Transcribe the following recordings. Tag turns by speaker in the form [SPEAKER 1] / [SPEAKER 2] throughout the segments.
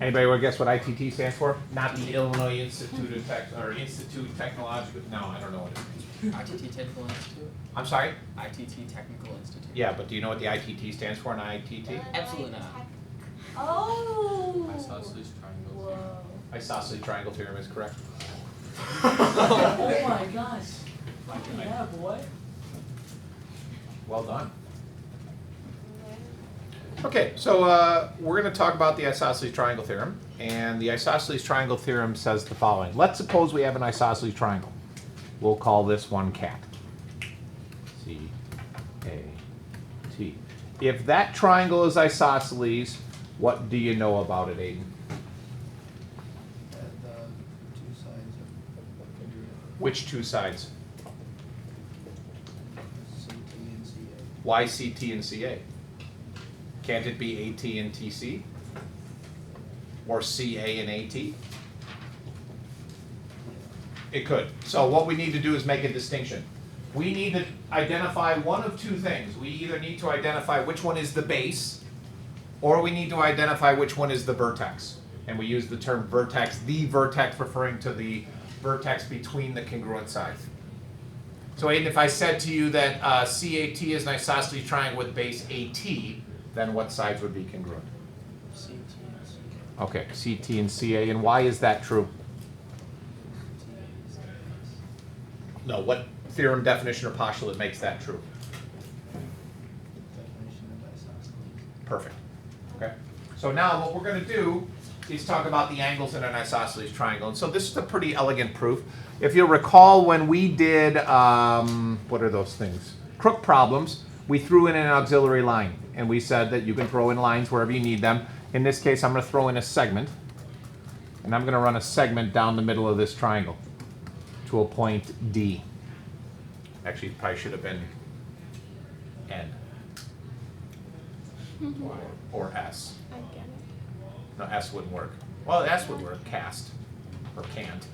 [SPEAKER 1] Anybody want to guess what ITT stands for? Not the Illinois Institute of Institute Technological. No, I don't know what it is.
[SPEAKER 2] ITT Technical Institute?
[SPEAKER 1] I'm sorry?
[SPEAKER 2] ITT Technical Institute.
[SPEAKER 1] Yeah, but do you know what the ITT stands for in ITT?
[SPEAKER 2] Absolutely not.
[SPEAKER 3] Oh.
[SPEAKER 2] Isosceles triangles.
[SPEAKER 3] Whoa.
[SPEAKER 1] Isosceles triangle theorem is correct.
[SPEAKER 3] Oh my gosh. Yeah, boy.
[SPEAKER 1] Well done. Okay, so we're going to talk about the isosceles triangle theorem. And the isosceles triangle theorem says the following. Let's suppose we have an isosceles triangle. We'll call this one CAT. C-A-T. If that triangle is isosceles, what do you know about it, Aiden?
[SPEAKER 2] The two sides of
[SPEAKER 1] Which two sides?
[SPEAKER 2] CT and CA.
[SPEAKER 1] Why CT and CA? Can't it be AT and TC? Or CA and AT? It could. So what we need to do is make a distinction. We need to identify one of two things. We either need to identify which one is the base, or we need to identify which one is the vertex. And we use the term vertex, the vertex referring to the vertex between the congruent sides. So Aiden, if I said to you that CAT is an isosceles triangle with base AT, then what sides would be congruent?
[SPEAKER 2] CT and CA.
[SPEAKER 1] Okay, CT and CA, and why is that true? No, what theorem, definition, or postulate makes that true?
[SPEAKER 2] Definition of isosceles.
[SPEAKER 1] Perfect. Okay. So now what we're going to do is talk about the angles in an isosceles triangle. And so this is a pretty elegant proof. If you'll recall when we did, what are those things? Crook problems, we threw in an auxiliary line. And we said that you can throw in lines wherever you need them. In this case, I'm going to throw in a segment. And I'm going to run a segment down the middle of this triangle to a point D. Actually, it probably should have been N. Or S.
[SPEAKER 3] I get it.
[SPEAKER 1] No, S wouldn't work. Well, S would work, cast, or can't.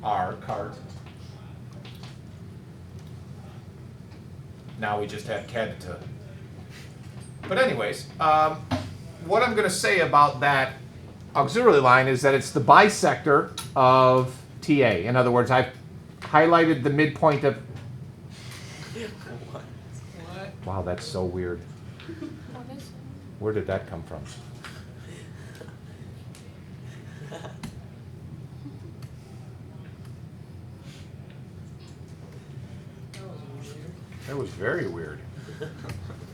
[SPEAKER 1] R, cart. Now we just have CAD to. But anyways, what I'm going to say about that auxiliary line is that it's the bisector of TA. In other words, I've highlighted the midpoint of.
[SPEAKER 2] What?
[SPEAKER 1] Wow, that's so weird. Where did that come from? That was very weird.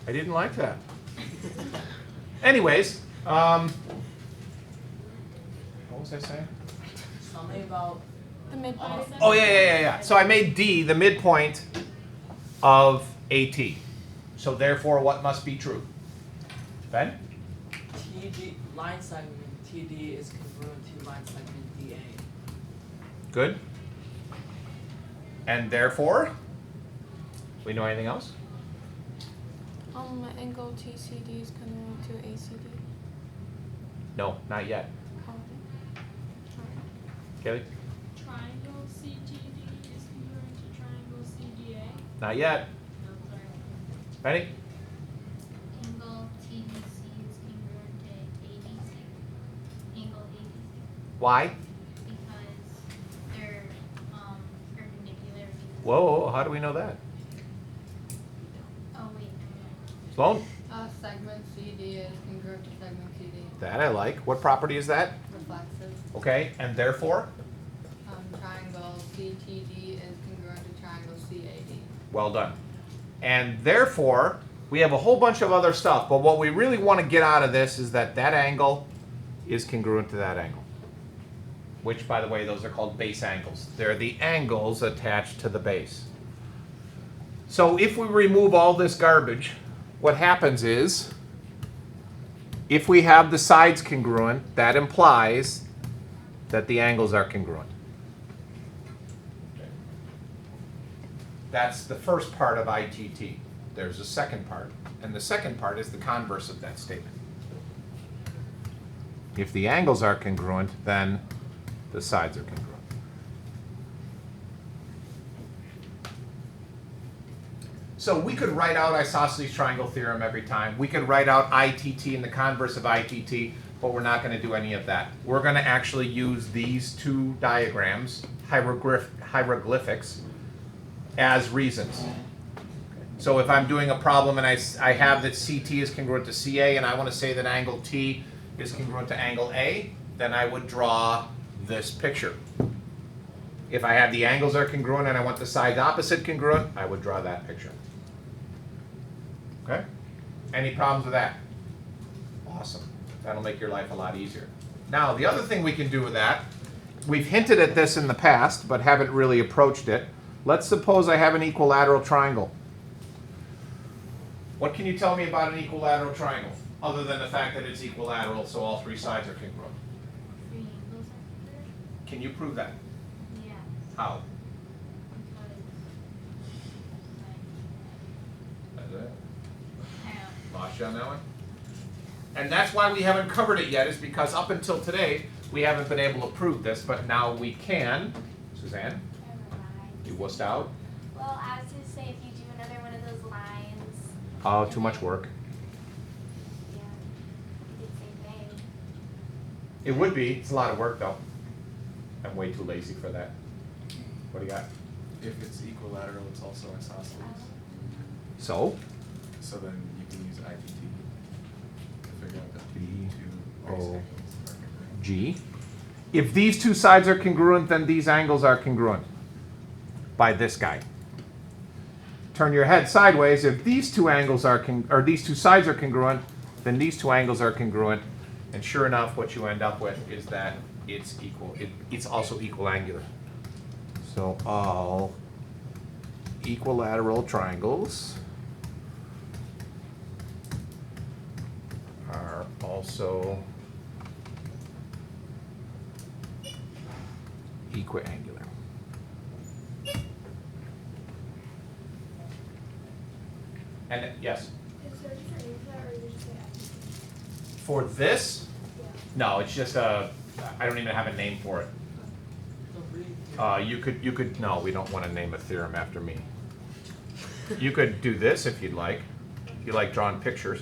[SPEAKER 1] I didn't like that. Anyways, what was I saying?
[SPEAKER 3] Something about
[SPEAKER 4] The midpoint.
[SPEAKER 1] Oh, yeah. So I made D the midpoint of AT. So therefore, what must be true? Ben?
[SPEAKER 3] TD line segment TD is congruent to line segment DA.
[SPEAKER 1] Good. And therefore, we know anything else?
[SPEAKER 4] Angle TCD is congruent to ACD.
[SPEAKER 1] No, not yet. Kelly?
[SPEAKER 5] Triangle CTD is congruent to triangle CDA.
[SPEAKER 1] Not yet.
[SPEAKER 5] No, sorry.
[SPEAKER 1] Ready?
[SPEAKER 5] Angle TBC is congruent to ABC. Angle ABC.
[SPEAKER 1] Why?
[SPEAKER 5] Because they're perpendicular.
[SPEAKER 1] Whoa, how do we know that?
[SPEAKER 5] Oh wait, never mind.
[SPEAKER 1] Sloan?
[SPEAKER 6] Segment CD is congruent to segment CD.
[SPEAKER 1] That I like. What property is that?
[SPEAKER 6] Reflexive.
[SPEAKER 1] Okay, and therefore?
[SPEAKER 6] Triangle CTD is congruent to triangle CAD.
[SPEAKER 1] Well done. And therefore, we have a whole bunch of other stuff, but what we really want to get out of this is that that angle is congruent to that angle. Which, by the way, those are called base angles. They're the angles attached to the base. So if we remove all this garbage, what happens is, if we have the sides congruent, that implies that the angles are congruent. That's the first part of ITT. There's a second part, and the second part is the converse of that statement. If the angles are congruent, then the sides are congruent. So we could write out isosceles triangle theorem every time. We could write out ITT and the converse of ITT, but we're not going to do any of that. We're going to actually use these two diagrams, hieroglyphics, as reasons. So if I'm doing a problem and I have that CT is congruent to CA and I want to say that angle T is congruent to angle A, then I would draw this picture. If I have the angles are congruent and I want the sides opposite congruent, I would draw that picture. Okay? Any problems with that? Awesome. That'll make your life a lot easier. Now, the other thing we can do with that, we've hinted at this in the past, but haven't really approached it. Let's suppose I have an equilateral triangle. What can you tell me about an equilateral triangle, other than the fact that it's equilateral, so all three sides are congruent?
[SPEAKER 5] Three angles are congruent?
[SPEAKER 1] Can you prove that?
[SPEAKER 5] Yeah.
[SPEAKER 1] How?
[SPEAKER 5] Because,
[SPEAKER 1] That's it.
[SPEAKER 5] like,
[SPEAKER 1] Lost you on that one? And that's why we haven't covered it yet, is because up until today, we haven't been able to prove this, but now we can. Suzanne,
[SPEAKER 7] Never mind.
[SPEAKER 1] you wussed out.
[SPEAKER 7] Well, I was gonna say if you do another one of those lines.
[SPEAKER 1] Oh, too much work.
[SPEAKER 7] Yeah. You did the same thing.
[SPEAKER 1] It would be. It's a lot of work, though. I'm way too lazy for that. What do you got?
[SPEAKER 8] If it's equilateral, it's also isosceles.
[SPEAKER 1] So?
[SPEAKER 8] So then you can use ITT to figure out that the
[SPEAKER 1] B,
[SPEAKER 8] two
[SPEAKER 1] O,
[SPEAKER 8] angles are congruent.
[SPEAKER 1] G. If these two sides are congruent, then these angles are congruent by this guy. Turn your head sideways. If these two angles are these two sides are congruent, then these two angles are congruent. And sure enough, what you end up with is that it's equal. It's also equiangular. So all equilateral triangles are also equiangular. And yes,
[SPEAKER 7] Is there a different name for that, or is it just like
[SPEAKER 1] for this,
[SPEAKER 7] Yeah.
[SPEAKER 1] no, it's just a, I don't even have a name for it.
[SPEAKER 3] The read.
[SPEAKER 1] You could, no, we don't want to name a theorem after me. You could do this if you'd like. If you like drawing pictures.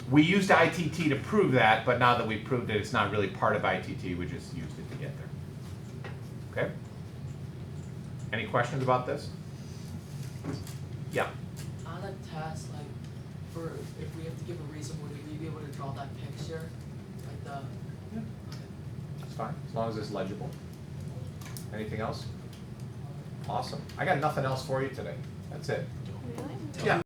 [SPEAKER 1] We used ITT to prove that, but now that we've proved it, it's not really part of ITT, we just used it to get there. Okay? Any questions about this? Yeah.
[SPEAKER 3] On a test, like, for, if we have to give a reason, would we be able to draw that picture? Like the,
[SPEAKER 1] Yeah.
[SPEAKER 3] okay.
[SPEAKER 1] It's fine, as long as it's legible. Anything else? Awesome. I got nothing else for you today. That's it.
[SPEAKER 7] Really?
[SPEAKER 1] Yeah.